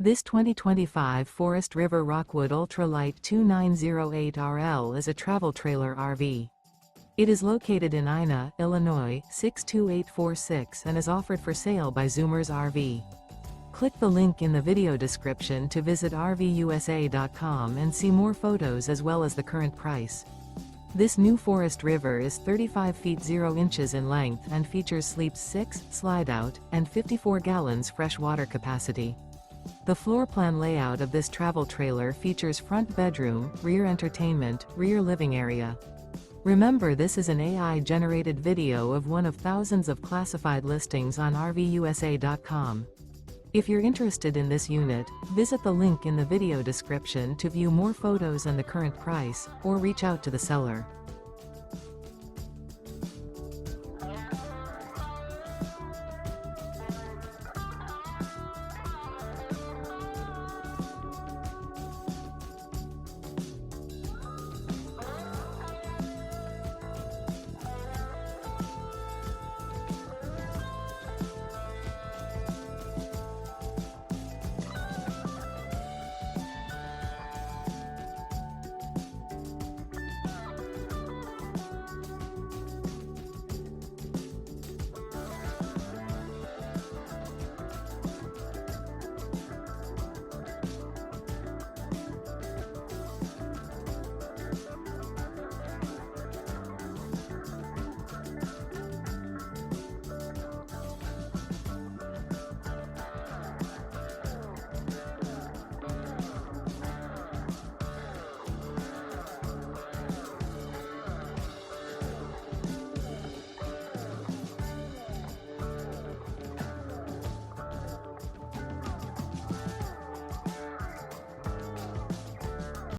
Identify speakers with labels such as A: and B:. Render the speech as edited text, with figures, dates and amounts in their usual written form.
A: This 2025 Forest River Rockwood Ultralight 2908RL is a travel trailer RV. It is located in Ina, Illinois, 62846 and is offered for sale by Zoomers RV. Click the link in the video description to visit RVUSA.com and see more photos as well as the current price. This new Forest River is 35 feet 0 inches in length and features sleeps 6, slide-out, and 54 gallons fresh water capacity. The floor plan layout of this travel trailer features front bedroom, rear entertainment, rear living area. Remember, this is an AI-generated video of one of thousands of classified listings on RVUSA.com. If you're interested in this unit, visit the link in the video description to view more photos and the current price, or reach out to the seller.